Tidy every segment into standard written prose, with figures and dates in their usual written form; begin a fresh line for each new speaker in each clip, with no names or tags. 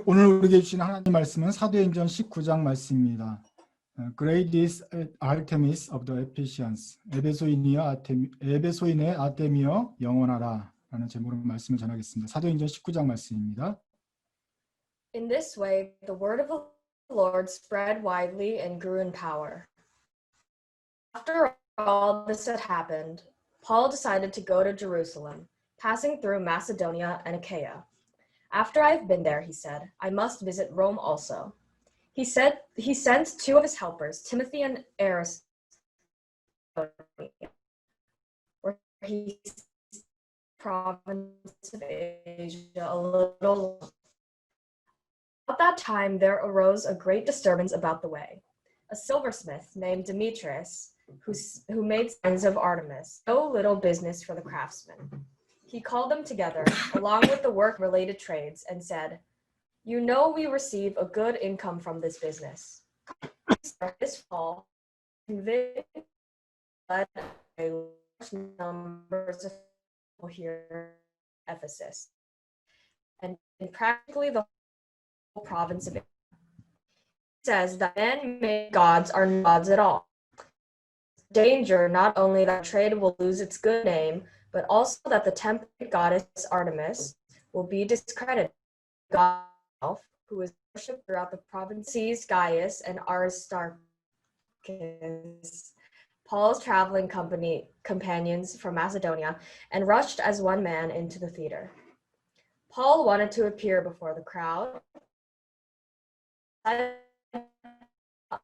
오늘 우리에게 주신 하나님 말씀은 사도행전 19장 말씀입니다. Great is Artemis of the Ephesians. 에베소인의 아테미여 영원하라 라는 제목으로 말씀을 전하겠습니다. 사도행전 19장 말씀입니다.
In this way, the word of the Lord spread widely and grew in power. After all this had happened, Paul decided to go to Jerusalem, passing through Macedonia and Achaia. After I've been there, he said, I must visit Rome also. He sent two of his helpers, Timothy and Aristarchus, where he province of Asia a little. At that time, there arose a great disturbance about the way. A silversmith named Demetrius, who made signs of Artemis, no little business for the craftsmen. He called them together, along with the work-related trades, and said, You know we receive a good income from this business. This fall, convict led a large numbers of people here in Ephesus, and in practically the whole province of Asia. He says that man-made gods are not gods at all. Danger not only that trade will lose its good name, but also that the temple goddess Artemis will be discredited. God himself, who is worshipped throughout the provinces Gaius and Aristarchus, Paul's traveling companions from Macedonia, and rushed as one man into the theater. Paul wanted to appear before the crowd. I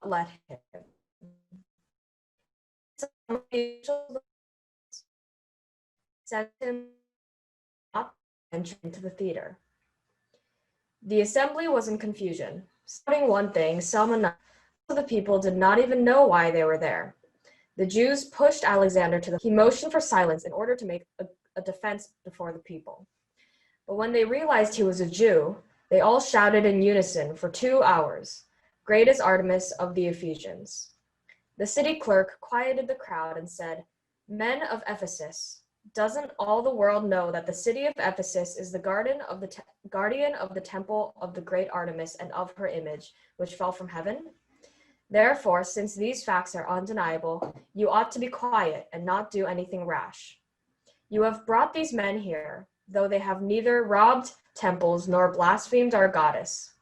let him. Sent him up and enter into the theater. The assembly was in confusion, shouting one thing, some another. Most of the people did not even know why they were there. The Jews pushed Alexander to the. He motioned for silence in order to make a defense before the people. But when they realized he was a Jew, they all shouted in unison for 2 hours, Great is Artemis of the Ephesians. The city clerk quieted the crowd and said, Men of Ephesus, doesn't all the world know that the city of Ephesus is the guardian of the temple of the great Artemis and of her image, which fell from heaven? Therefore, since these facts are undeniable, you ought to be quiet and not do anything rash. You have brought these men here, though they have neither robbed temples nor blasphemed our goddess.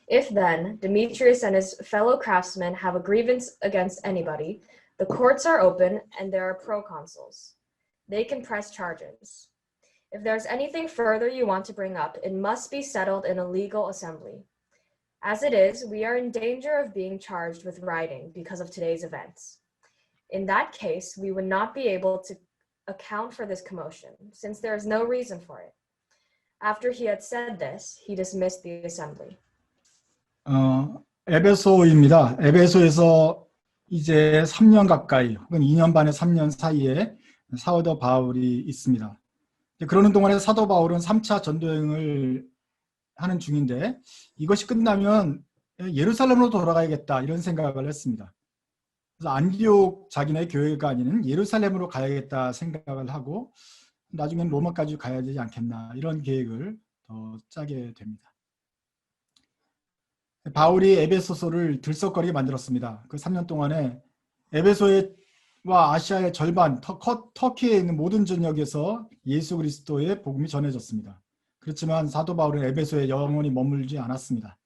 If then Demetrius and his fellow craftsmen have a grievance against anybody, the courts are open and there are proconsuls. They can press charges. If there's anything further you want to bring up, it must be settled in a legal assembly. As it is, we are in danger of being charged with rioting because of today's events. In that case, we would not be able to account for this commotion, since there is no reason for it. After he had said this, he dismissed the assembly.
에베소입니다. 에베소에서 이제 3년 가까이, 혹은 2년 반에 3년 사이에 사도 바울이 있습니다. 그러는 동안에 사도 바울은 3차 전도여행을 하는 중인데 이것이 끝나면 예루살렘으로 돌아가야겠다 이런 생각을 했습니다. 그래서 안디옥 자기네 교회가 아닌 예루살렘으로 가야겠다 생각을 하고 나중엔 로마까지 가야 되지 않겠나 이런 계획을 더 짜게 됩니다. 바울이 에베소서를 들썩거리게 만들었습니다. 그 3년 동안에 에베소와 아시아의 절반, 터키에 있는 모든 지역에서 예수 그리스도의 복음이 전해졌습니다. 그렇지만 사도 바울은 에베소에 영원히 머물지 않았습니다.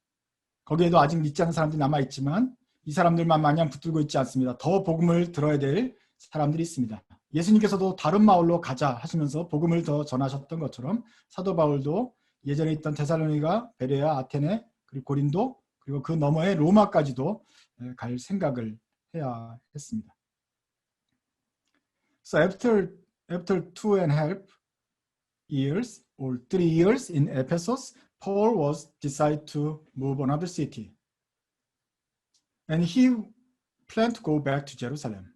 거기에도 아직 믿지 않는 사람들이 남아있지만 이 사람들만 마냥 붙들고 있지 않습니다. 더 복음을 들어야 될 사람들이 있습니다. 예수님께서도 다른 마을로 가자 하시면서 복음을 더 전하셨던 것처럼 사도 바울도 예전에 있던 데살로니가, 베레아, 아테네, 그리고 고린도, 그리고 그 너머의 로마까지도 갈 생각을 해야 했습니다. So after 2.5 years or 3 years in Ephesus, Paul was decided to move another city. And he planned to go back to Jerusalem,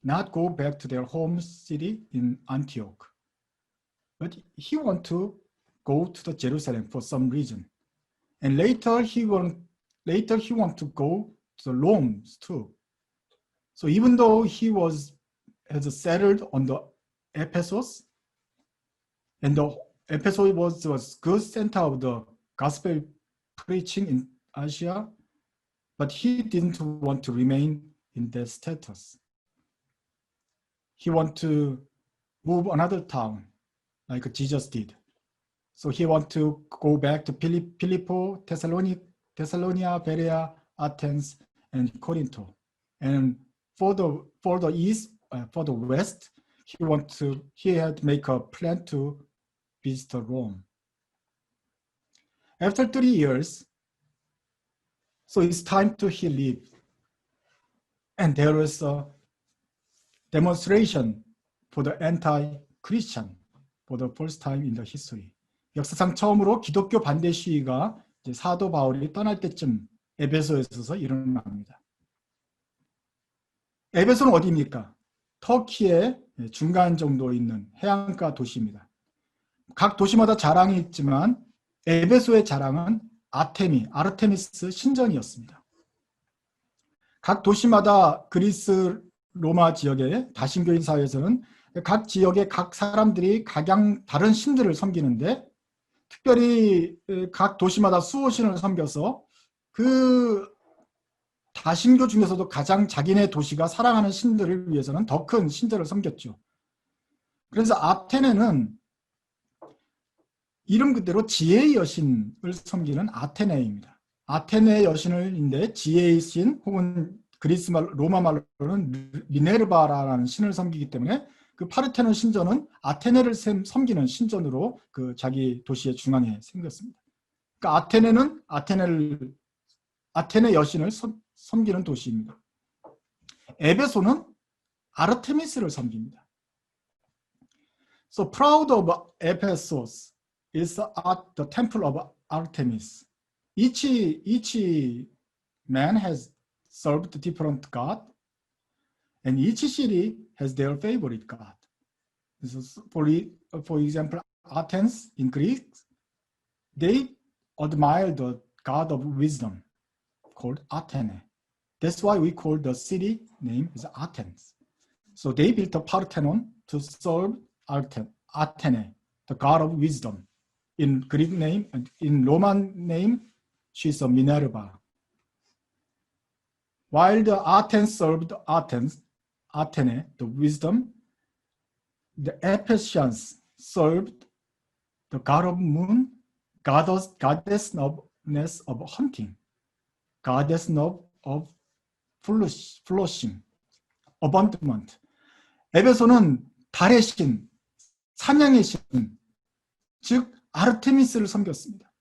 not go back to their home city in Antioch. But he wanted to go to the Jerusalem for some reason. And later he wanted to go to Rome too. So even though he has settled on the Ephesus, and the Ephesus was good center of the gospel preaching in Asia, but he didn't want to remain in that status. He wanted to move another town, like Jesus did. So he wanted to go back to Philippi, Thessalonica, Berea, Athens, and Corinth. And for the east, for the west, he had to make a plan to visit Rome. After 3 years, so it's time to he leave. And there was a demonstration for the anti-Christian for the first time in the history. 역사상 처음으로 기독교 반대 시위가 이제 사도 바울이 떠날 때쯤 에베소에서 일어납니다. 에베소는 어디입니까? 터키의 중간 정도에 있는 해안가 도시입니다. 각 도시마다 자랑이 있지만 에베소의 자랑은 아르테미스 신전이었습니다. 각 도시마다 그리스 로마 지역의 다신교인 사회에서는 각 지역의 각 사람들이 각양 다른 신들을 섬기는데 특별히 각 도시마다 수호신을 섬겨서 그 다신교 중에서도 가장 자기네 도시가 사랑하는 신들을 위해서는 더 큰 신들을 섬겼죠. 그래서 아테네는 이름 그대로 지혜의 여신을 섬기는 아테네입니다. 아테네의 여신인데 지혜의 신 혹은 그리스 말 로마 말로는 미네르바라는 신을 섬기기 때문에 그 파르테논 신전은 아테네를 섬기는 신전으로 그 자기 도시의 중앙에 생겼습니다. 그러니까 아테네는 아테네 여신을 섬기는 도시입니다. 에베소는 아르테미스를 섬깁니다. So proud of Ephesus is the temple of Artemis. Each man has served different god, and each city has their favorite god. So for example, Athens in Greece, they admire the god of wisdom called Athene. That's why we call the city name is Athens. So they built a Parthenon to serve Athene, the god of wisdom. In Greek name and in Roman name, she's a Minerva. While the Athens served Athene, the wisdom, the Ephesians served the god of moon, goddess of hunting, goddess of flourishing, abundant. 에베소는 달의 신, 사냥의 신, 즉 아르테미스를 섬겼습니다.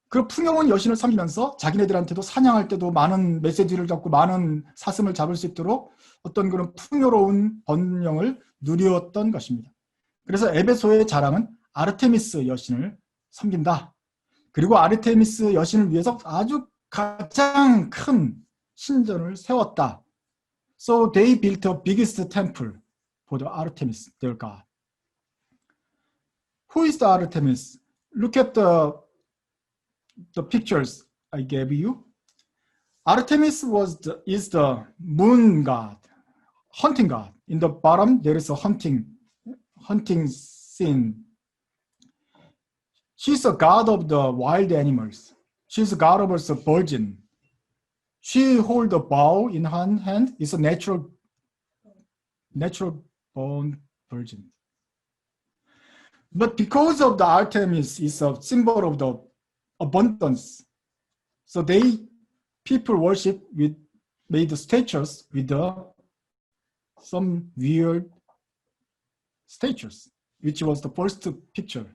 그 풍요로운 여신을 섬기면서 자기네들한테도 사냥할 때도 많은 메시지를 잡고 많은 사슴을 잡을 수 있도록 어떤 그런 풍요로운 번영을 누렸던 것입니다. 그래서 에베소의 자랑은 아르테미스 여신을 섬긴다. 그리고 아르테미스 여신을 위해서 아주 가장 큰 신전을 세웠다. So they built the biggest temple for the Artemis, their god. Who is the Artemis? Look at the pictures I gave you. Artemis is the moon god, hunting god. In the bottom there is a hunting scene. She's a god of the wild animals. She's a god of the virgin. She holds a bow in her hand. It's a natural born virgin. But because of the Artemis is a symbol of the abundance, so people worship made statues with some weird statues, which was the first picture.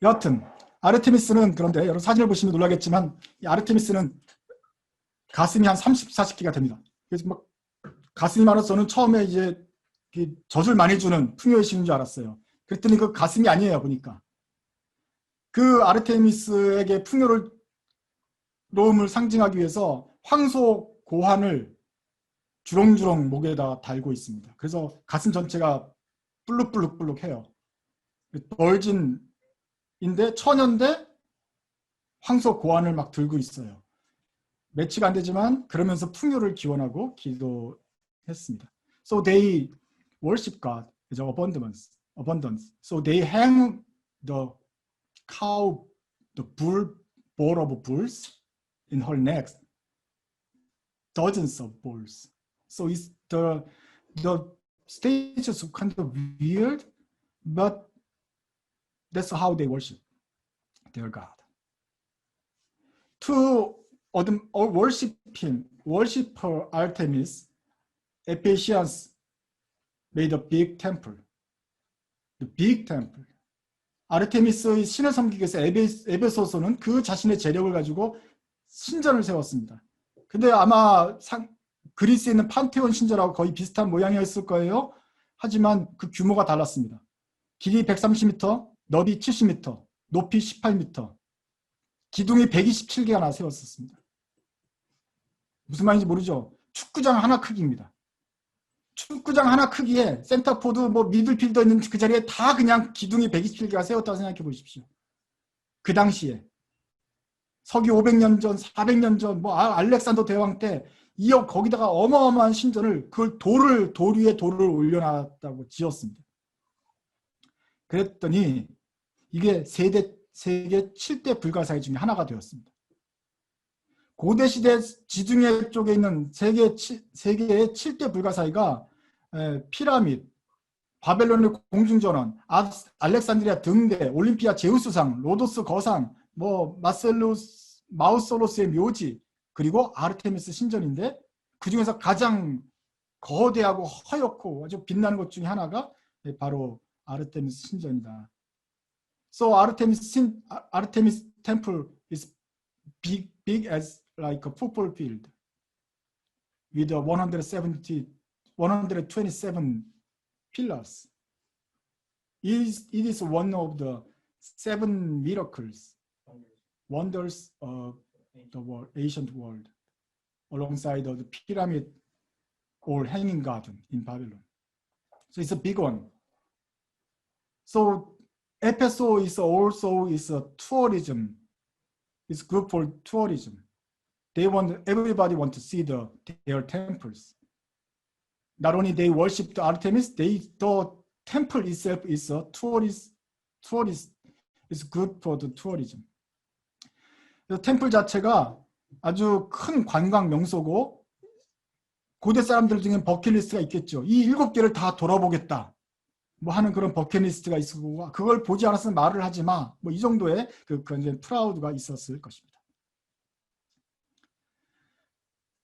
여하튼 아르테미스는 그런데 여러분 사진을 보시면 놀라겠지만 이 아르테미스는 가슴이 한 30, 40개가 됩니다. 그래서 막 가슴이 많아서 저는 처음에 이제 젖을 많이 주는 풍요의 신인 줄 알았어요. 그랬더니 그 가슴이 아니에요, 보니까. 그 아르테미스에게 풍요로움을 상징하기 위해서 황소 고환을 주렁주렁 목에다 달고 있습니다. 그래서 가슴 전체가 불룩불룩불룩해요. 벌진인데 처녀인데 황소 고환을 막 들고 있어요. 매치가 안 되지만 그러면서 풍요를 기원하고 기도했습니다. So they worship God as abundance. So they hang the cow, the bowl of bulls in her neck, dozens of bulls. So it's the stage is kind of weird, but that's how they worship their God. To worship her Artemis, Ephesians made a big temple. The big temple. 아르테미스의 신을 섬기기 위해서 에베소서는 그 자신의 재력을 가지고 신전을 세웠습니다. 근데 아마 그리스에 있는 판테온 신전하고 거의 비슷한 모양이었을 거예요. 하지만 그 규모가 달랐습니다. 길이 130m, 너비 70m, 높이 18m, 기둥이 127개가 세웠었습니다. 무슨 말인지 모르죠? 축구장 하나 크기입니다. 축구장 하나 크기에 센터포드, 미들필더 있는 그 자리에 다 그냥 기둥이 127개가 세웠다고 생각해 보십시오. 그 당시에 서기 500년 전, 400년 전, 알렉산더 대왕 때 거기다가 어마어마한 신전을 그걸 돌 위에 돌을 올려놨다고 지었습니다. 그랬더니 이게 세계 7대 불가사의 중에 하나가 되었습니다. 고대 시대 지중해 쪽에 있는 세계의 7대 불가사의가 피라밋, 바벨론의 공중전원, 알렉산드리아 등대, 올림피아 제우스상, 로도스 거상, 마우솔로스의 묘지, 그리고 아르테미스 신전인데 그 중에서 가장 거대하고 허옇고 아주 빛나는 것 중에 하나가 바로 아르테미스 신전이다. So Artemis temple is big as like a football field with 127 pillars. It is one of the 7 miracles, wonders of the ancient world, alongside the pyramid or hanging garden in Babylon. So it's a big one. So Ephesus is also a tourism. It's good for tourism. Everybody want to see their temples. Not only they worship the Artemis, the temple itself is a tourist. It's good for the tourism. 템플 자체가 아주 큰 관광 명소고 고대 사람들 중에 버킷리스트가 있겠죠. 이 7개를 다 돌아보겠다. 하는 그런 버킷리스트가 있고 그걸 보지 않았으면 말을 하지 마. 이 정도의 그 프라우드가 있었을 것입니다.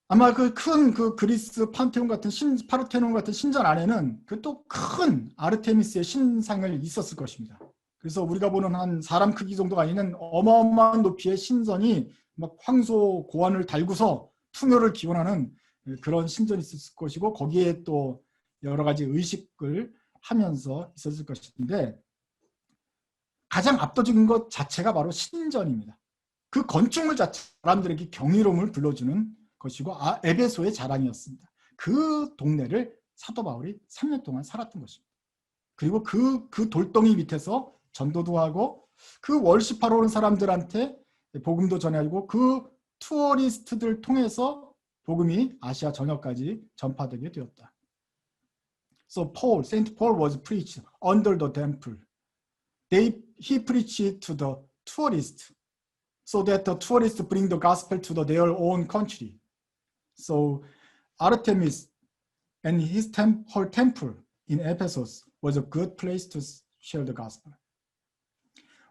아마 그 큰 그리스 판테온 같은 파르테논 같은 신전 안에는 그 또 큰 아르테미스의 신상을 있었을 것입니다. 그래서 우리가 보는 한 사람 크기 정도가 아니는 어마어마한 높이의 신전이 막 황소 고환을 달고서 풍요를 기원하는 그런 신전이 있었을 것이고 거기에 또 여러 가지 의식을 하면서 있었을 것인데 가장 압도적인 것 자체가 바로 신전입니다. 그 건축물 자체 사람들에게 경이로움을 불러주는 것이고 에베소의 자랑이었습니다. 그 동네를 사도 바울이 3년 동안 살았던 것입니다. 그리고 그 돌덩이 밑에서 전도도 하고 그 월십하러 오는 사람들한테 복음도 전하고 그 투어리스트들 통해서 복음이 아시아 전역까지 전파되게 되었다. So Saint Paul was preached under the temple. He preached to the tourists so that the tourists bring the gospel to their own country. So Artemis and her temple in Ephesus was a good place to share the gospel.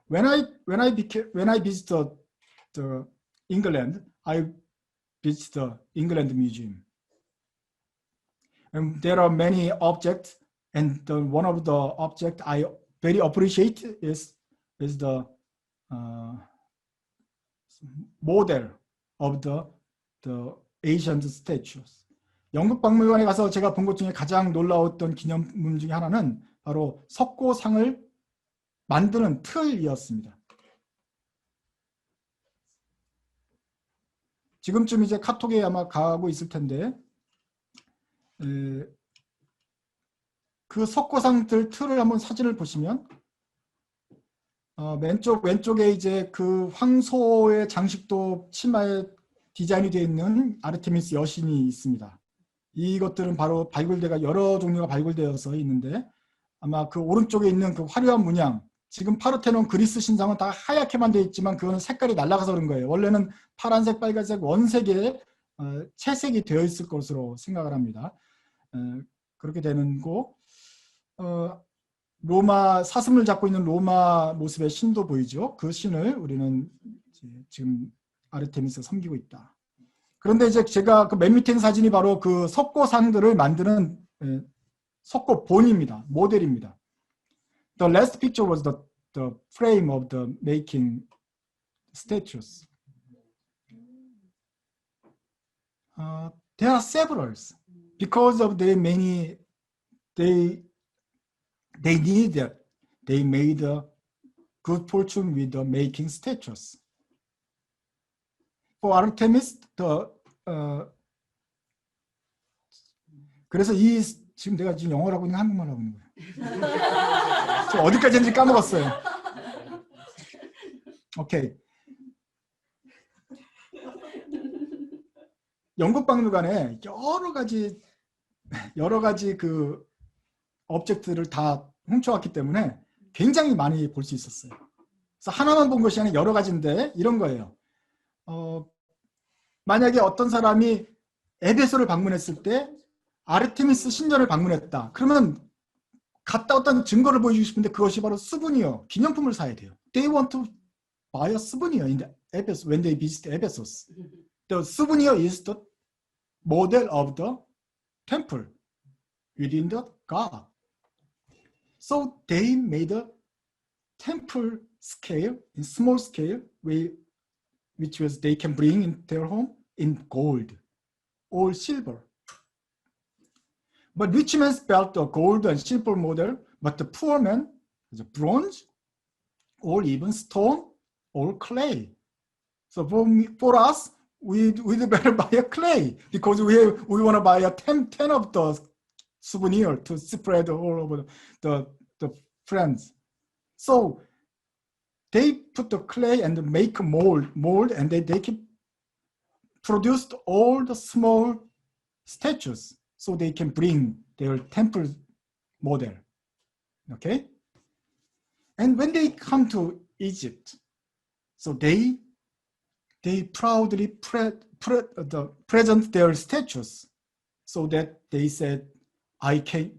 When I visited England, I visited the England Museum. And there are many objects, and one of the objects I very appreciate is the model of the ancient statues. 영국 박물관에 가서 제가 본 것 중에 가장 놀라웠던 기념품 중에 하나는 바로 석고상을 만드는 틀이었습니다. 지금쯤 이제 카톡에 아마 가고 있을 텐데 그 석고상들 틀을 한번 사진을 보시면 왼쪽에 이제 그 황소의 장식도 치마에 디자인이 되어 있는 아르테미스 여신이 있습니다. 이것들은 바로 여러 종류가 발굴되어서 있는데 아마 그 오른쪽에 있는 그 화려한 문양 지금 파르테논 그리스 신상은 다 하얗게만 되어 있지만 그거는 색깔이 날아가서 그런 거예요. 원래는 파란색, 빨간색, 원색의 채색이 되어 있을 것으로 생각을 합니다. 그렇게 되는 거. 로마 사슴을 잡고 있는 로마 모습의 신도 보이죠. 그 신을 우리는 지금 아르테미스 섬기고 있다. 그런데 이제 제가 그 맨 밑에 있는 사진이 바로 그 석고상들을 만드는 석고본입니다. 모델입니다. The last picture was the frame of the making statues. There are several because of the many they made a good fortune with the making statues. For Artemis, 그래서 지금 내가 지금 영어로 하고 있는 한국말 하고 있는 거예요. 저 어디까지 했는지 까먹었어요. 오케이. 영국박물관에 여러 가지 그 오브젝트를 다 훔쳐왔기 때문에 굉장히 많이 볼 수 있었어요. 그래서 하나만 본 것이 아니라 여러 가지인데 이런 거예요. 만약에 어떤 사람이 에베소를 방문했을 때 아르테미스 신전을 방문했다. 그러면 갔다 왔다는 증거를 보여주고 싶은데 그것이 바로 스부니어, 기념품을 사야 돼요. They want to buy a souvenir in the Ephesus when they visit Ephesus. The souvenir is the model of the temple within the God. So they made a temple scale, in small scale, which was they can bring in their home in gold or silver. But rich men built a gold and silver model, but the poor man is a bronze or even stone or clay. So for us, we'd better buy a clay because we want to buy a 10 of the souvenir to spread all over the friends. So they put the clay and make a mold, and they can produce all the small statues so they can bring their temple model. Okay? And when they come to Egypt, so they proudly present their statues so that they said,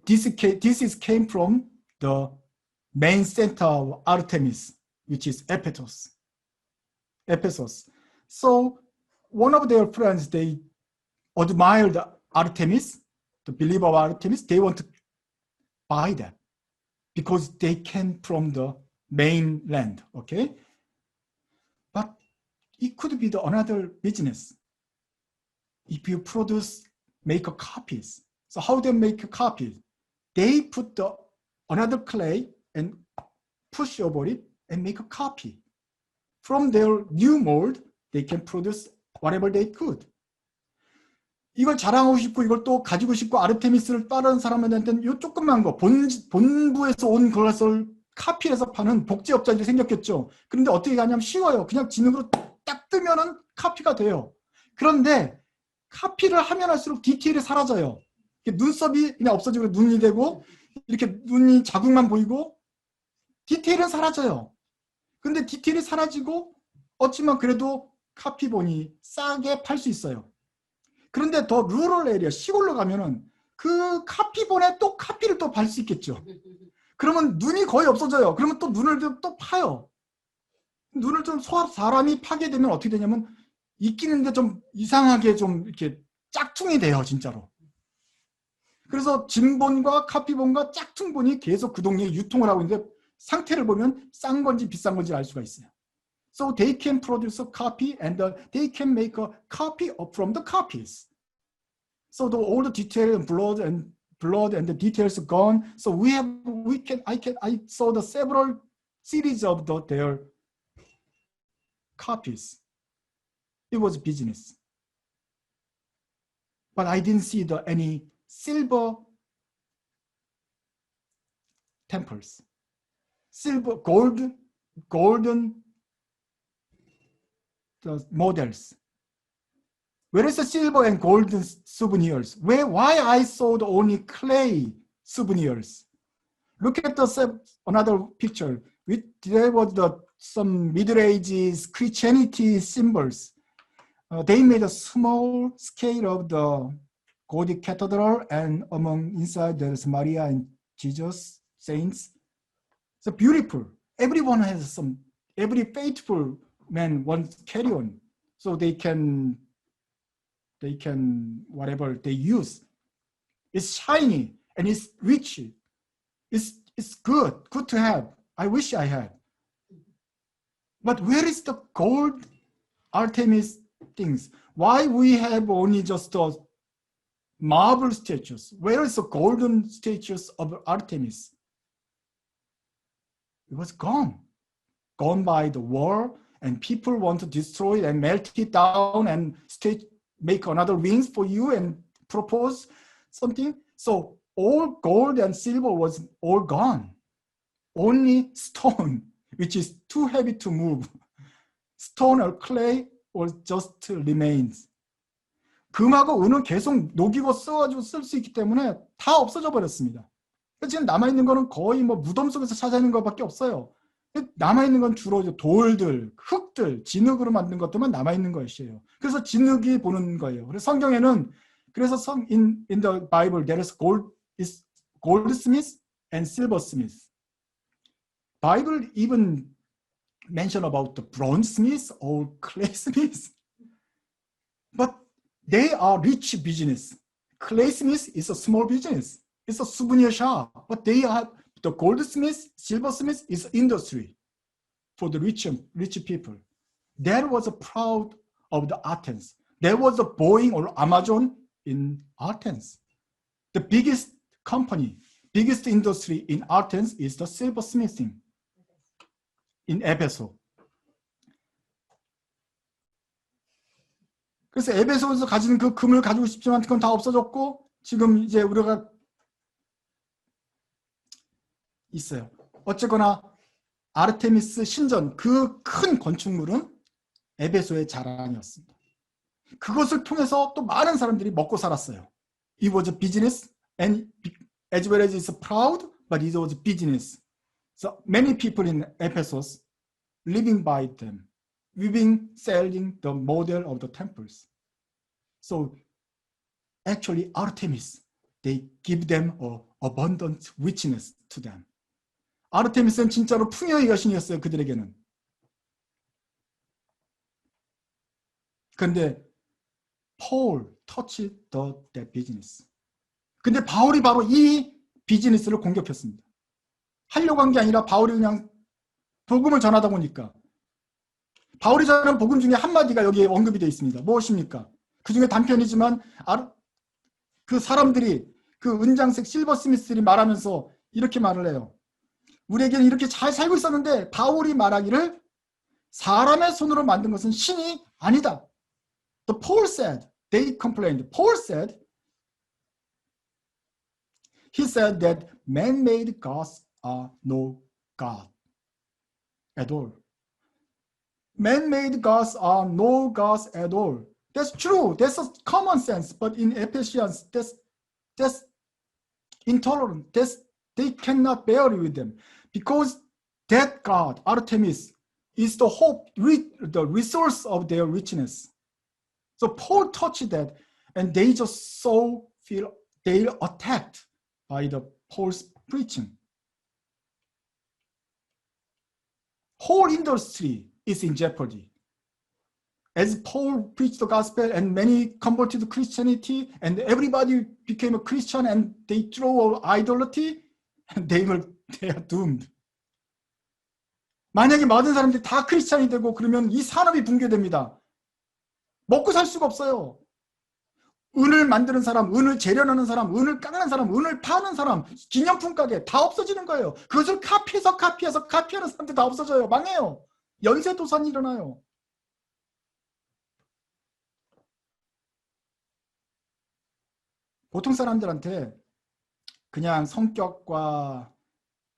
this came from the main center of Artemis, which is Ephesus. So one of their friends, they admired Artemis, the believer of Artemis. They want to buy that because they came from the mainland, okay? But it could be another business. If you make copies. So how they make a copy? They put another clay and push over it and make a copy. From their new mold, they can produce whatever they could. 이걸 자랑하고 싶고 이걸 또 가지고 싶고 아르테미스를 따르는 사람들한테는 이 조그만 거 본부에서 온 것을 카피해서 파는 복제업자들이 생겼겠죠. 그런데 어떻게 하냐면 쉬워요. 그냥 진흙으로 딱 뜨면은 카피가 돼요. 그런데 카피를 하면 할수록 디테일이 사라져요. 눈썹이 그냥 없어지고 눈이 되고 이렇게 눈이 자국만 보이고 디테일은 사라져요. 근데 디테일이 사라지고 어찌만 그래도 카피본이 싸게 팔 수 있어요. 그런데 더 루럴 에리아, 시골로 가면은 그 카피본에 또 카피를 또 팔 수 있겠죠. 그러면 눈이 거의 없어져요. 그러면 또 눈을 또 파요. 눈을 좀 사람이 파게 되면 어떻게 되냐면 익히는데 좀 이상하게 좀 이렇게 짝퉁이 돼요, 진짜로. 그래서 진본과 카피본과 짝퉁본이 계속 그 동네에 유통을 하고 있는데 상태를 보면 싼 건지 비싼 건지 알 수가 있어요. So they can produce a copy and they can make a copy from the copies. So all the detail and blood and the details are gone. So I saw the several series of their copies. It was business. But I didn't see any silver temples. Silver, golden models. Where is the silver and golden souvenirs? Why I saw only clay souvenirs? Look at another picture. there was some Middle Ages Christianity symbols. They made a small scale of the Gothic cathedral, and among inside there's Maria and Jesus, saints. So beautiful. Everyone has some. Every faithful man wants carry on, so they can whatever they use. It's shiny and it's rich. It's good to have. I wish I had. But where is the gold Artemis things? Why we have only just the marble statues? Where is the golden statues of Artemis? It was gone by the war, and people want to destroy it and melt it down and make another wings for you and propose something. So all gold and silver was all gone. Only stone, which is too heavy to move. Stone or clay or just remains. 금하고 은은 계속 녹이고 써가지고 쓸 수 있기 때문에 다 없어져 버렸습니다. 지금 남아있는 거는 거의 뭐 무덤 속에서 찾아내는 것밖에 없어요. 남아있는 건 주로 돌들, 흙들, 진흙으로 만든 것들만 남아있는 것이에요. 그래서 진흙이 보는 거예요. 그래서 성경에는 그래서 in the Bible there is goldsmith and silversmith. Bible even mention about the bronzesmith or claysmith. But they are rich business. Claysmith is a small business. It's a souvenir shop. But they have the goldsmith, silversmith is industry for the rich people. That was a proud of the Athens. There was a Boeing or Amazon in Athens. The biggest company, biggest industry in Athens is the silversmithing in 에베소. 그래서 에베소에서 가지는 그 금을 가지고 싶지만 그건 다 없어졌고 지금 이제 우리가 있어요. 어쨌거나 아르테미스 신전 그 큰 건축물은 에베소의 자랑이었습니다. 그것을 통해서 또 많은 사람들이 먹고 살았어요. It was a business and as well as it's proud, but it was a business. So many people in Ephesus living by them, weaving, selling the model of the temples. So actually Artemis, they give them abundant richness to them. 아르테미스는 진짜로 풍요의 여신이었어요. 그들에게는. 그런데 Paul touched that business. 근데 바울이 바로 이 비즈니스를 공격했습니다. 하려고 한 게 아니라 바울이 그냥 복음을 전하다 보니까 바울이 전하는 복음 중에 한마디가 여기에 언급이 되어 있습니다. 무엇입니까? 그 중에 단편이지만 그 사람들이 그 은장색 실버스미스들이 말하면서 이렇게 말을 해요. 우리에게는 이렇게 잘 살고 있었는데 바울이 말하기를 사람의 손으로 만든 것은 신이 아니다. The Paul said, they complained. Paul said, he said that man-made gods are no God at all. Man-made gods are no gods at all. That's true. That's a common sense. But in Ephesians, that's intolerant. They cannot bear it with them. Because that God, Artemis, is the hope, the resource of their richness. So Paul touched that, and they just so feel they're attacked by the Paul's preaching. Whole industry is in jeopardy. As Paul preached the gospel and many converted to Christianity and everybody became a Christian and they throw idolatry, and they are doomed. 만약에 모든 사람들이 다 크리스찬이 되고 그러면 이 산업이 붕괴됩니다. 먹고 살 수가 없어요. 은을 만드는 사람, 은을 재련하는 사람, 은을 깎는 사람, 은을 파는 사람, 기념품 가게 다 없어지는 거예요. 그것을 카피하는 사람들 다 없어져요. 망해요. 연쇄도산이 일어나요. 보통 사람들한테 그냥 성격과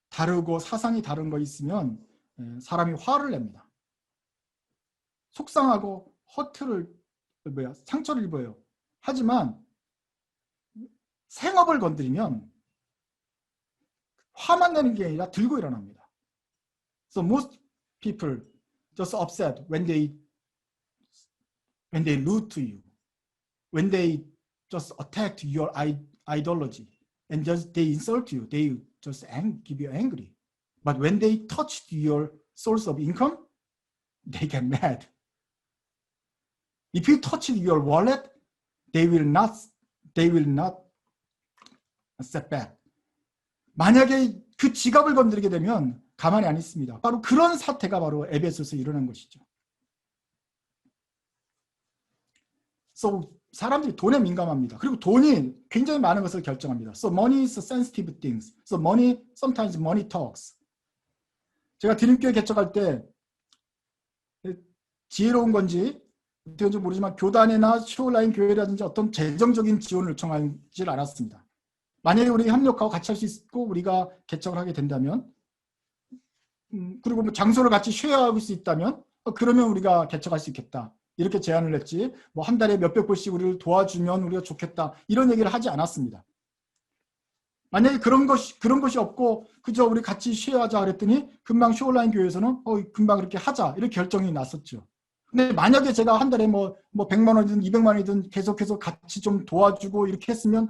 다르고 사상이 다른 거 있으면 사람이 화를 냅니다. 속상하고 상처를 입어요. 하지만 생업을 건드리면 화만 내는 게 아니라 들고 일어납니다. So most people just upset when they rude to you, when they just attack your ideology, and just they insult you, they just give you angry. But when they touch your source of income, they get mad. If you touch your wallet, they will not step back. 만약에 그 지갑을 건드리게 되면 가만히 안 있습니다. 바로 그런 사태가 바로 에베소에서 일어난 것이죠. So 사람들이 돈에 민감합니다. 그리고 돈이 굉장히 많은 것을 결정합니다. So money is sensitive things. So money, sometimes money talks. 제가 드림교회 개척할 때 지혜로운 건지 어떤지 모르지만 교단이나 쇼라인 교회라든지 어떤 재정적인 지원을 요청하지 않았습니다. 만약에 우리 협력하고 같이 할 수 있고 우리가 개척을 하게 된다면 그리고 뭐 장소를 같이 쉐어할 수 있다면 그러면 우리가 개척할 수 있겠다. 이렇게 제안을 했지 뭐 한 달에 몇백 불씩 우리를 도와주면 우리가 좋겠다. 이런 얘기를 하지 않았습니다. 만약에 그런 것이 없고 그저 우리 같이 쉐어하자 그랬더니 금방 쇼라인 교회에서는 금방 그렇게 하자 이렇게 결정이 났었죠. 근데 만약에 제가 한 달에 뭐 100만 원이든 200만 원이든 계속해서 같이 좀 도와주고 이렇게 했으면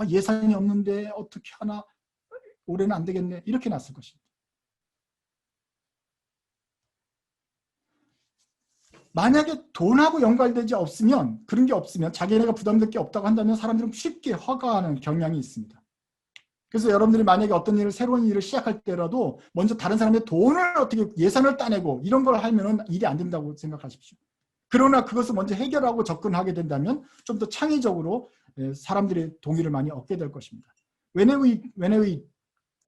예산이 없는데 어떻게 하나 올해는 안 되겠네 이렇게 났을 것입니다. 만약에 돈하고 연관되지 없으면 그런 게 없으면 자기네가 부담될 게 없다고 한다면 사람들은 쉽게 허가하는 경향이 있습니다. 그래서 여러분들이 만약에 어떤 일을 새로운 일을 시작할 때라도 먼저 다른 사람의 돈을 어떻게 예산을 따내고 이런 걸 하면은 일이 안 된다고 생각하십시오. 그러나 그것을 먼저 해결하고 접근하게 된다면 좀 더 창의적으로 사람들의 동의를 많이 얻게 될 것입니다. When we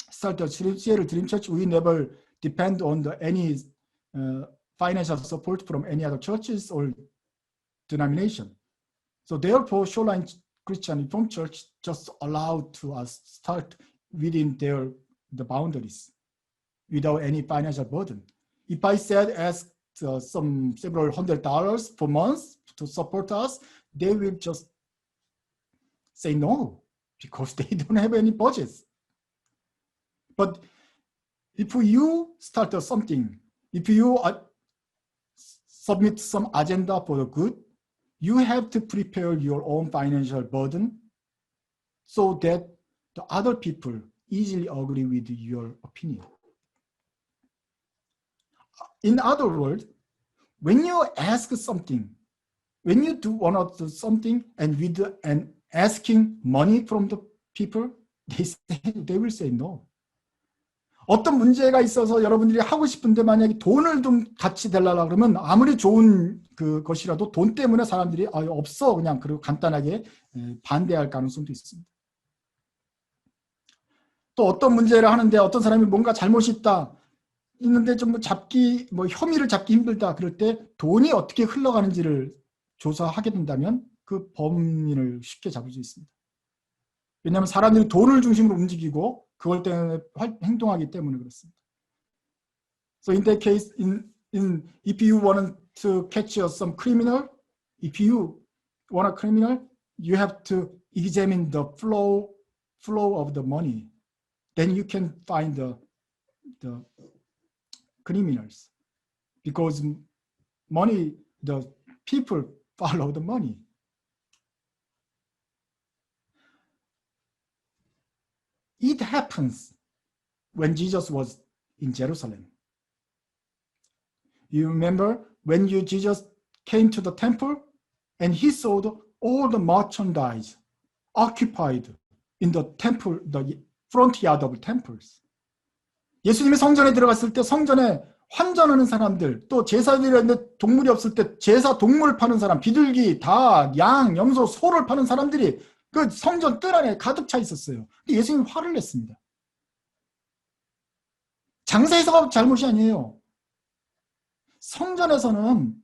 start the Seattle Dream Church, we never depend on any financial support from any other churches or denomination. So therefore, Shoreline Christian Reformed Church just allowed to us start within the boundaries without any financial burden. If I said ask some several $100 per month to support us, they will just say no because they don't have any budgets. But if you start something, if you submit some agenda for the good, you have to prepare your own financial burden so that the other people easily agree with your opinion. In other words, when you ask something, when you want to do something and asking money from the people, they will say no. 어떤 문제가 있어서 여러분들이 하고 싶은데 만약에 돈을 좀 같이 달라고 그러면 아무리 좋은 것이라도 돈 때문에 사람들이 없어 그냥 그리고 간단하게 반대할 가능성도 있습니다. 또 어떤 문제를 하는데 어떤 사람이 뭔가 잘못이 있는데 좀 혐의를 잡기 힘들다 그럴 때 돈이 어떻게 흘러가는지를 조사하게 된다면 그 범인을 쉽게 잡을 수 있습니다. 왜냐하면 사람들이 돈을 중심으로 움직이고 그걸 때문에 행동하기 때문에 그렇습니다. So in that case, if you want to catch some criminal, if you want a criminal, you have to examine the flow of the money. Then you can find the criminals, because the people follow the money. It happens when Jesus was in Jerusalem. You remember when Jesus came to the temple and he saw all the merchandise occupied in the temple, the front yard of temples. 예수님이 성전에 들어갔을 때 성전에 환전하는 사람들, 또 제사드리는데 동물이 없을 때 제사 동물 파는 사람, 비둘기, 닭, 양, 염소, 소를 파는 사람들이 그 성전 뜰 안에 가득 차 있었어요. 근데 예수님이 화를 냈습니다. 장사에서가 잘못이 아니에요. 성전에서는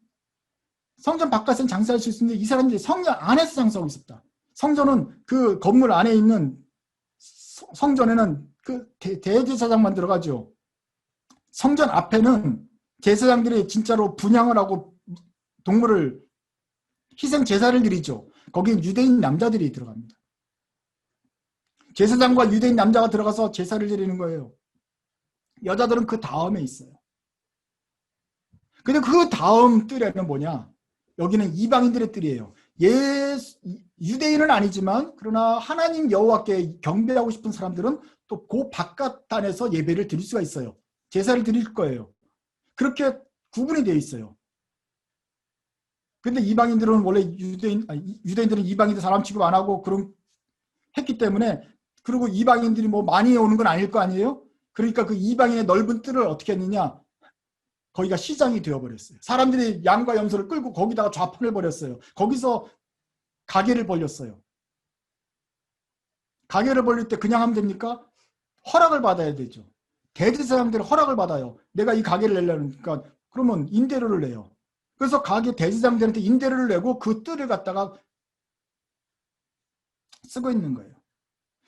성전 바깥에는 장사할 수 있는데 이 사람들이 성전 안에서 장사하고 있었다. 성전은 그 건물 안에 있는 성전에는 그 대제사장만 들어가죠. 성전 앞에는 제사장들이 진짜로 분향을 하고 동물을 희생 제사를 드리죠. 거기에 유대인 남자들이 들어갑니다. 제사장과 유대인 남자가 들어가서 제사를 드리는 거예요. 여자들은 그 다음에 있어요. 근데 그 다음 뜰에는 뭐냐? 여기는 이방인들의 뜰이에요. 유대인은 아니지만 그러나 하나님 여호와께 경배하고 싶은 사람들은 또 그 바깥단에서 예배를 드릴 수가 있어요. 제사를 드릴 거예요. 그렇게 구분이 되어 있어요. 근데 이방인들은 원래 유대인들은 이방인들 사람 취급 안 하고 그런 했기 때문에, 그리고 이방인들이 뭐 많이 오는 건 아닐 거 아니에요? 그러니까 그 이방인의 넓은 뜰을 어떻게 했느냐? 거기가 시장이 되어버렸어요. 사람들이 양과 염소를 끌고 거기다가 좌판을 벌였어요. 거기서 가게를 벌렸어요. 가게를 벌릴 때 그냥 하면 됩니까? 허락을 받아야 되죠. 대제사장들이 허락을 받아요. 내가 이 가게를 내려니까 그러면 임대료를 내요. 그래서 가게 대제사장들한테 임대료를 내고 그 뜰을 갖다가 쓰고 있는 거예요.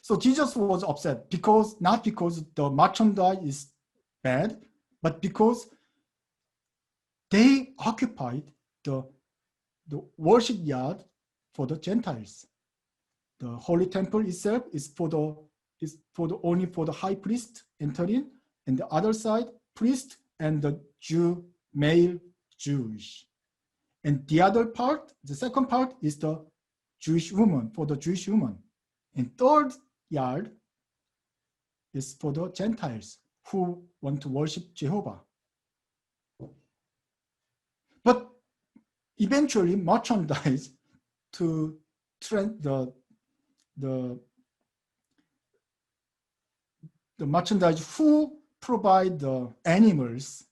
So Jesus was upset because not because the merchandise is bad, but because they occupied the worship yard for the Gentiles. The holy temple itself is only for the high priest entering, and the other side priest and the male Jewish. And the other part, the second part, is the Jewish woman, for the Jewish woman. And third yard is for the Gentiles who want to worship Jehovah. But eventually, merchandise to the merchandise who provide the animals,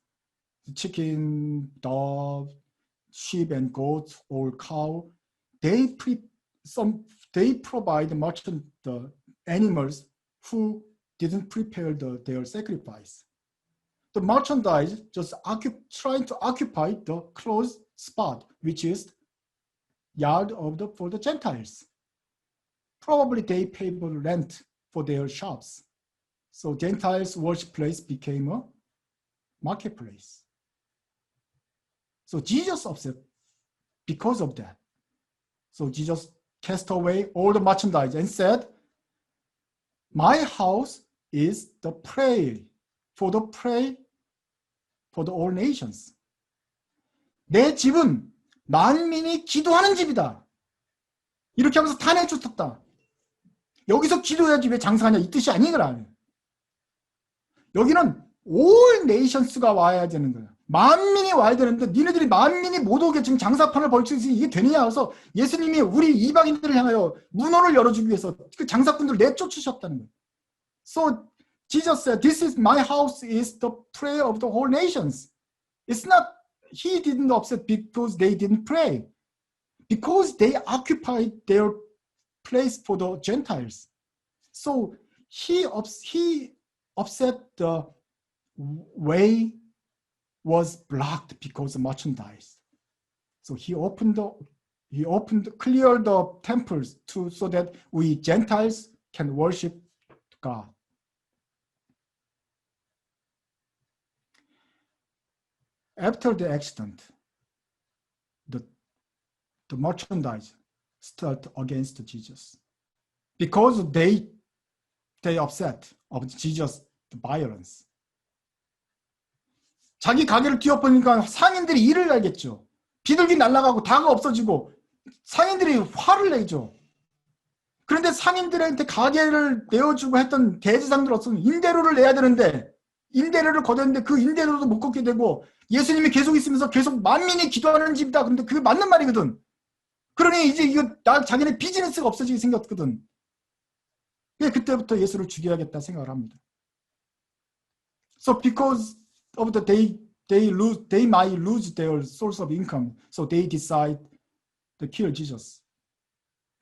the chicken, dove, sheep and goats or cow, they provide the animals who didn't prepare their sacrifice. The merchandise just trying to occupy the closed spot, which is yard for the Gentiles. Probably they paid rent for their shops. So Gentiles' worship place became a marketplace. So Jesus upset because of that. So Jesus cast away all the merchandise and said, my house is the prayer for all nations. 내 집은 만민이 기도하는 집이다. 이렇게 하면서 탄핵줬었다. 여기서 기도해야지 왜 장사하냐 이 뜻이 아니더라. 여기는 all nations가 와야 되는 거야. 만민이 와야 되는데 니네들이 만민이 못 오게 지금 장사판을 벌치지 이게 되느냐 해서 예수님이 우리 이방인들을 향하여 문호를 열어주기 위해서 그 장사꾼들을 내쫓으셨다는 거예요. So Jesus said, this is my house is the prayer of the whole nations. It's not, he didn't upset because they didn't pray. Because they occupied their place for the Gentiles. So he upset the way was blocked because of merchandise. So he cleared the temples so that we Gentiles can worship God. After the accident, the merchandise stood against Jesus because they upset of Jesus' violence. 자기 가게를 뒤엎으니까 상인들이 일을 알겠죠. 비둘기 날아가고 다가 없어지고 상인들이 화를 내죠. 그런데 상인들한테 가게를 내어주고 했던 대제사장들로서는 임대료를 내야 되는데 임대료를 거뒀는데 그 임대료도 못 걷게 되고 예수님이 계속 있으면서 계속 만민이 기도하는 집이다. 근데 그게 맞는 말이거든. 그러니 이제 이거 자기네 비즈니스가 없어지게 생겼거든. 그때부터 예수를 죽여야겠다 생각을 합니다. So because of they might lose their source of income, so they decide to kill Jesus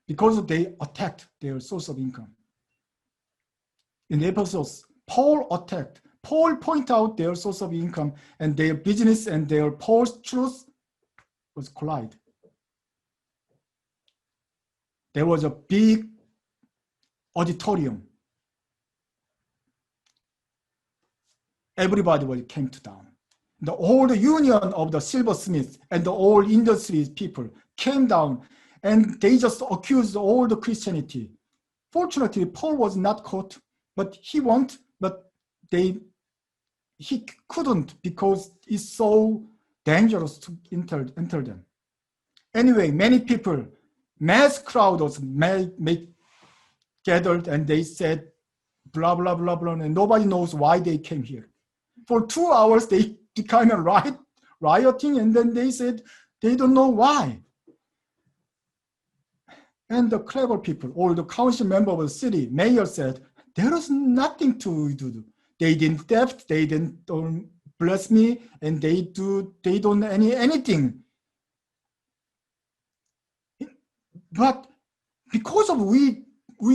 because they attacked their source of income. In Ephesus, Paul pointed out their source of income and their business and their Paul's truth was collide. There was a big auditorium. Everybody came to down. The whole union of the silversmiths and the old industry people came down and they just accused all the Christianity. Fortunately, Paul was not caught, but they he couldn't because it's so dangerous to enter them. Anyway, many people, mass crowd was gathered and they said blah, blah, blah, blah, and nobody knows why they came here. For 2 hours, they kind of rioting, and then they said they don't know why. And the clever people, or the council member of the city, mayor said, there is nothing to do. They didn't theft, they didn't bless me, and they don't anything. But because of we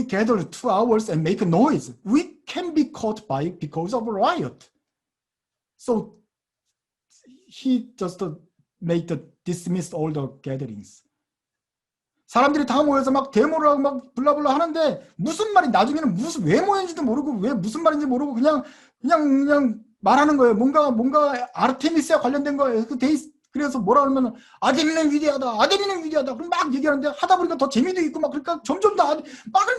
gathered 2 hours and make a noise, we can be caught because of a riot. So he just dismissed all the gatherings. 사람들이 다 모여서 막 데모를 하고 막 블라블라 하는데 무슨 말이 나중에는 왜 모였는지도 모르고 왜 무슨 말인지 모르고 그냥 말하는 거예요. 뭔가 아르테미스와 관련된 거예요. 그래서 뭐라 그러면 아데미는 위대하다. 그럼 막 얘기하는데 하다 보니까 더 재미도 있고 막 그러니까 점점 더 막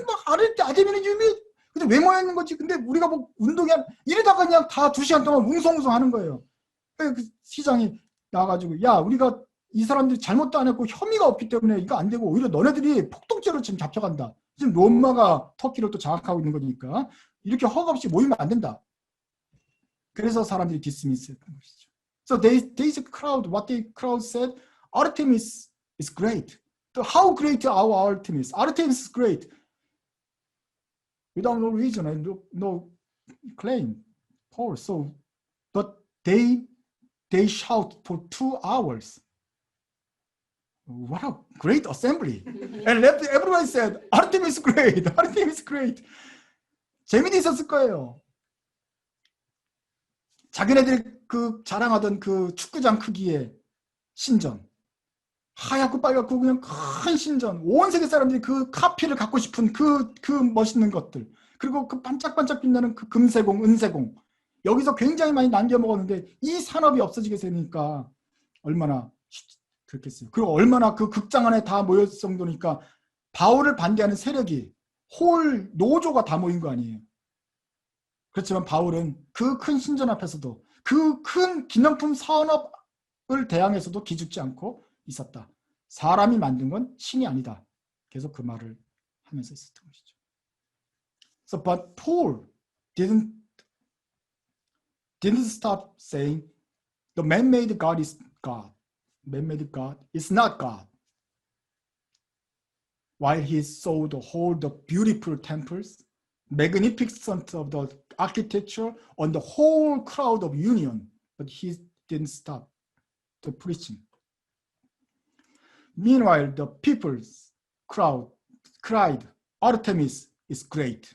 아데미는 유미. 근데 왜 모여 있는 거지? 근데 우리가 뭐 운동이 이러다가 그냥 다 2시간 동안 웅성웅성 하는 거예요. 그 시장이 나와가지고 야 우리가 이 사람들이 잘못도 안 했고 혐의가 없기 때문에 이거 안 되고 오히려 너네들이 폭동죄로 지금 잡혀간다. 지금 로마가 터키를 또 장악하고 있는 거니까 이렇게 허가 없이 모이면 안 된다. 그래서 사람들이 디스미스했던 것이죠. So the crowd, what the crowd said, Artemis is great. How great our Artemis? Artemis is great. Without no reason and no claim. Paul. So, but they shout for 2 hours. What a great assembly. And everyone said, Artemis is great. Artemis is great. 재미도 있었을 거예요. 자기네들이 그 자랑하던 그 축구장 크기의 신전. 하얗고 빨갛고 그냥 큰 신전. 온 세계 사람들이 그 카피를 갖고 싶은 그 멋있는 것들. 그리고 그 반짝반짝 빛나는 그 금세공, 은세공. 여기서 굉장히 많이 남겨 먹었는데 이 산업이 없어지게 되니까 얼마나 그렇겠어요. 그리고 얼마나 그 극장 안에 다 모였을 정도니까 바울을 반대하는 세력이 홀 노조가 다 모인 거 아니에요. 그렇지만 바울은 그 큰 신전 앞에서도 그 큰 기념품 산업을 대항해서도 기죽지 않고 있었다. 사람이 만든 건 신이 아니다. 계속 그 말을 하면서 있었던 것이죠. So, but Paul didn't stop saying the man-made God is God. Man-made God is not God. While he saw the beautiful temples, magnificent of the architecture on the whole crowd of union, but he didn't stop the preaching. Meanwhile, the people's crowd cried, Artemis is great.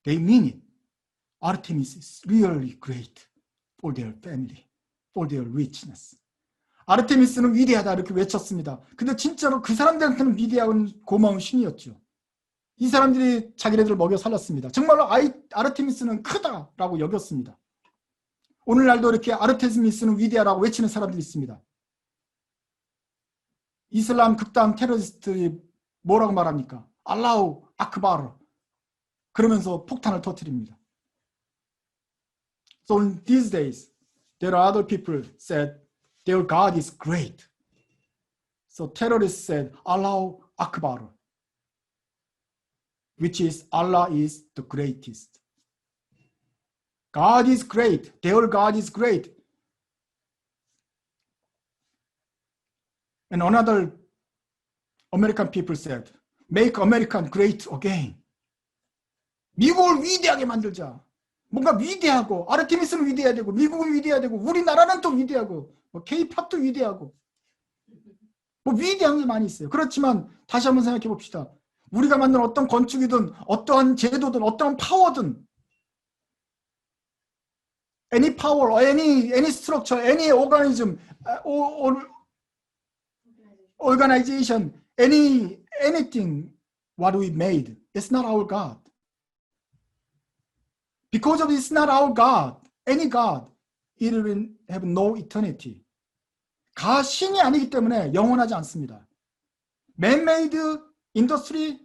They mean it. Artemis is really great for their family, for their richness. 아르테미스는 위대하다 이렇게 외쳤습니다. 근데 진짜로 그 사람들한테는 위대한 고마운 신이었죠. 이 사람들이 자기네들을 먹여 살렸습니다. 정말로 아르테미스는 크다라고 여겼습니다. 오늘날도 이렇게 아르테미스는 위대하다고 외치는 사람들이 있습니다. 이슬람 극단 테러리스트들이 뭐라고 말합니까? 알라우 아크바르 그러면서 폭탄을 터뜨립니다. So in these days, there are other people said their God is great. So terrorists said Allahu Akbar, which is Allah is the greatest. God is great. Their God is great. And another American people said, make America great again. 미국을 위대하게 만들자. 뭔가 위대하고 아르테미스는 위대해야 되고 미국은 위대해야 되고 우리나라는 또 위대하고 K-팝도 위대하고 뭐 위대한 게 많이 있어요. 그렇지만 다시 한번 생각해 봅시다. 우리가 만든 어떤 건축이든 어떠한 제도든 어떠한 파워든 any power, any structure, any organism, organization, anything what we made, it's not our God. Because of it's not our God, any God, it will have no eternity. 신이 아니기 때문에 영원하지 않습니다. Man-made industry,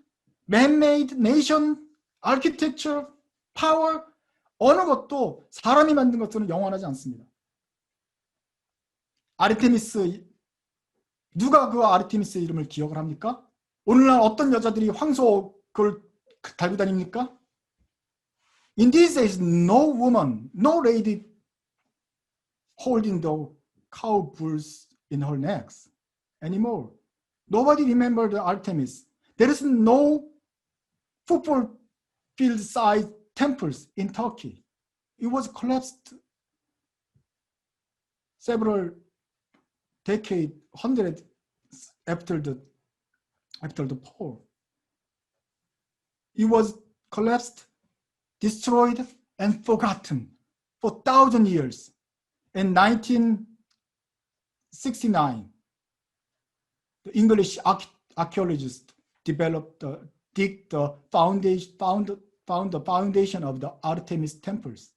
man-made nation, architecture, power, 어느 것도 사람이 만든 것들은 영원하지 않습니다. 아르테미스, 누가 그 아르테미스 이름을 기억을 합니까? 오늘날 어떤 여자들이 황소 그걸 달고 다닙니까? In these days, no woman, no lady holding the cow bulls in her necks anymore. Nobody remember the Artemis. There is no football field-sized temples in Turkey. It was collapsed several decades, hundreds after the fall. It was collapsed, destroyed, and forgotten for 1,000 years. In 1969, the English archaeologists dig the foundation, found the foundation of the Artemis temples.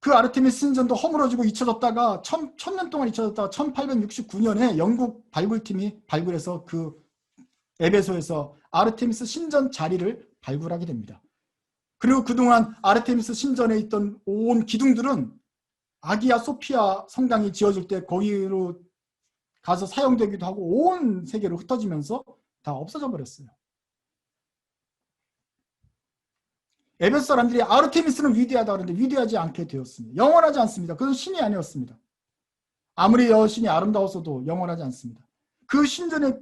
그 아르테미스 신전도 허물어지고 잊혀졌다가 1000년 동안 잊혀졌다가 1869년에 영국 발굴팀이 발굴해서 그 에베소에서 아르테미스 신전 자리를 발굴하게 됩니다. 그리고 그동안 아르테미스 신전에 있던 온 기둥들은 아기야 소피아 성당이 지어질 때 거기로 가서 사용되기도 하고 온 세계로 흩어지면서 다 없어져 버렸어요. 에베소 사람들이 아르테미스는 위대하다 그러는데 위대하지 않게 되었습니다. 영원하지 않습니다. 그건 신이 아니었습니다. 아무리 여신이 아름다웠어도 영원하지 않습니다. 그 신전의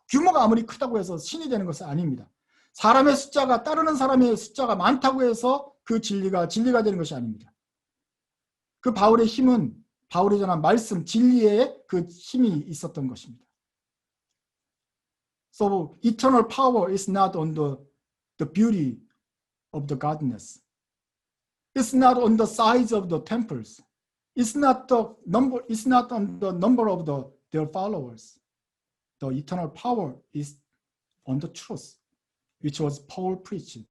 규모가 아무리 크다고 해서 신이 되는 것은 아닙니다. 사람의 숫자가 따르는 사람의 숫자가 많다고 해서 그 진리가 되는 것이 아닙니다. 그 바울의 힘은 바울이 전한 말씀, 진리에 그 힘이 있었던 것입니다. So eternal power is not on the beauty of the godness. It's not on the size of the temples. It's not the number. It's not on the number of their followers. The eternal power is on the truth, which was Paul preaching.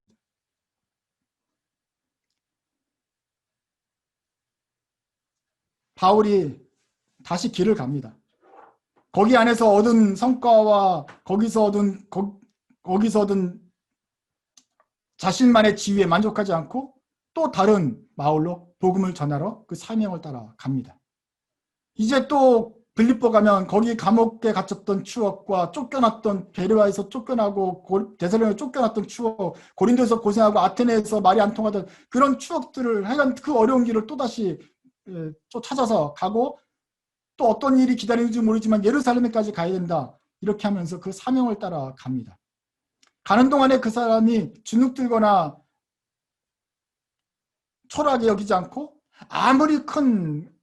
바울이 다시 길을 갑니다. 거기 안에서 얻은 성과와 거기서 얻은 자신만의 지위에 만족하지 않고 또 다른 마을로 복음을 전하러 그 사명을 따라 갑니다. 이제 또 빌립보 가면 거기 감옥에 갇혔던 추억과 쫓겨났던 베레아에서 쫓겨나고 데살로니가에 쫓겨났던 추억, 고린도에서 고생하고 아테네에서 말이 안 통하던 그런 추억들을 하여간 그 어려운 길을 또다시 찾아서 가고 또 어떤 일이 기다리는지 모르지만 예루살렘에까지 가야 된다. 이렇게 하면서 그 사명을 따라 갑니다. 가는 동안에 그 사람이 주눅들거나 초라하게 여기지 않고 아무리 큰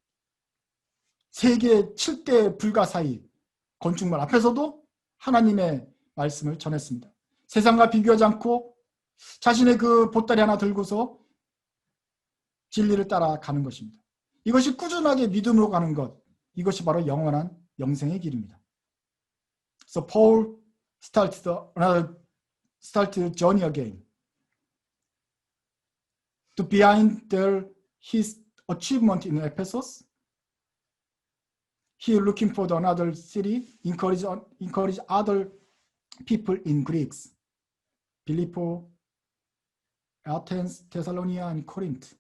세계 7대 불가사의 건축물 앞에서도 하나님의 말씀을 전했습니다. 세상과 비교하지 않고 자신의 그 보따리 하나 들고서 진리를 따라가는 것입니다. 이것이 꾸준하게 믿음으로 가는 것, 이것이 바로 영원한 영생의 길입니다. So Paul started the journey again. Behind his achievement in Ephesus, he looking for another city, encourage other people in Greece, Philippi, Athens, Thessalonica, and Corinth.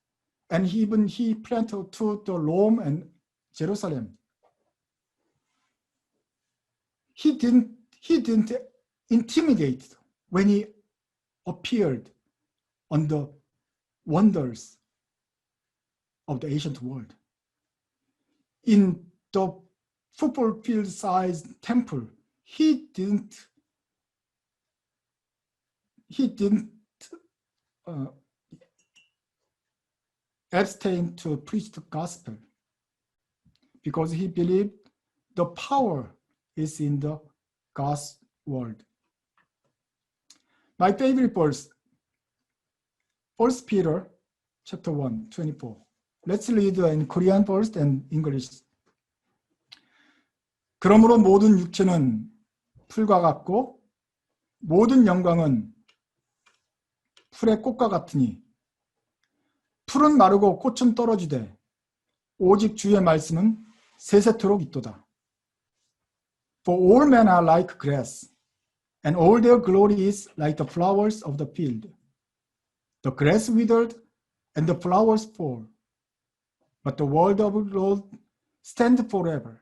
And he planted to the Rome and Jerusalem. He didn't intimidate when he appeared on the wonders of the ancient world. In the football field-sized temple, he didn't abstain to preach the gospel because he believed the power is in the God's word. My favorite verse, 1 Peter chapter 1, 24. Let's read in Korean first and English. 그러므로 모든 육체는 풀과 같고 모든 영광은 풀의 꽃과 같으니 풀은 마르고 꽃은 떨어지되 오직 주의 말씀은 세세토록 있도다. For all men are like grass, and all their glory is like the flowers of the field. The grass withered and the flowers fall, but the word of the Lord stand forever.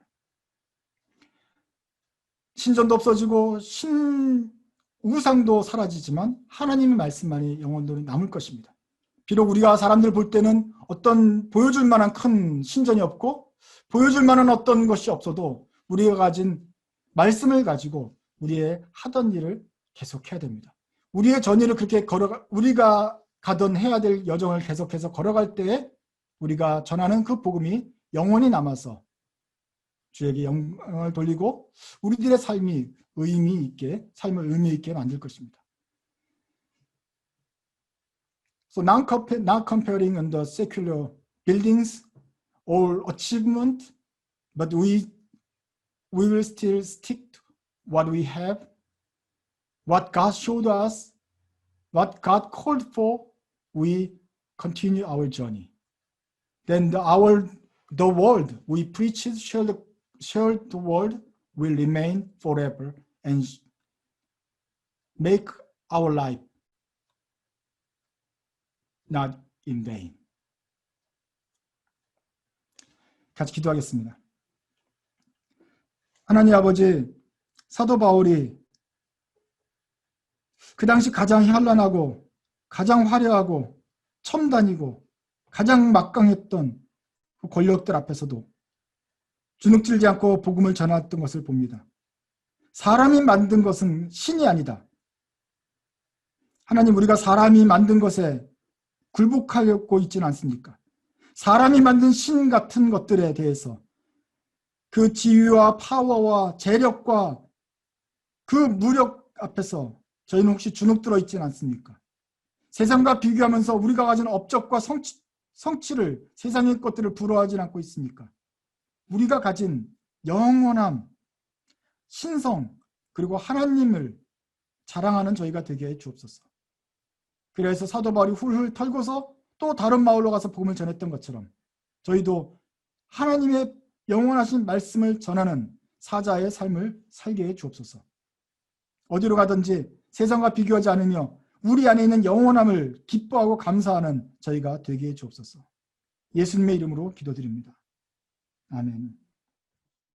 신전도 없어지고 우상도 사라지지만 하나님의 말씀만이 영원토록 남을 것입니다. 비록 우리가 사람들 볼 때는 어떤 보여줄 만한 큰 신전이 없고 보여줄 만한 어떤 것이 없어도 우리가 가진 말씀을 가지고 우리의 하던 일을 계속해야 됩니다. 우리의 전일을 그렇게 우리가 가던 해야 될 여정을 계속해서 걸어갈 때에 우리가 전하는 그 복음이 영원히 남아서 주에게 영광을 돌리고 우리들의 삶을 의미 있게 만들 것입니다. So not comparing on the secular buildings or achievement, but we will still stick to what we have, what God showed us, what God called for. We continue our journey. Then the word we preach, share the word will remain forever and make our life not in vain. 같이 기도하겠습니다. 하나님 아버지, 사도 바울이 그 당시 가장 현란하고 가장 화려하고 첨단이고 가장 막강했던 그 권력들 앞에서도 주눅들지 않고 복음을 전했던 것을 봅니다. 사람이 만든 것은 신이 아니다. 하나님, 우리가 사람이 만든 것에 굴복하고 있지는 않습니까? 사람이 만든 신 같은 것들에 대해서 그 지위와 파워와 재력과 그 무력 앞에서 저희는 혹시 주눅들어 있지는 않습니까? 세상과 비교하면서 우리가 가진 업적과 성취를, 세상의 것들을 부러워하지 않고 있습니까? 우리가 가진 영원함, 신성, 그리고 하나님을 자랑하는 저희가 되게 해 주옵소서. 그래서 사도 바울이 훌훌 털고서 또 다른 마을로 가서 복음을 전했던 것처럼 저희도 하나님의 영원하신 말씀을 전하는 사자의 삶을 살게 해 주옵소서. 어디로 가든지 세상과 비교하지 않으며 우리 안에 있는 영원함을 기뻐하고 감사하는 저희가 되게 해 주옵소서. 예수님의 이름으로 기도드립니다. 아멘.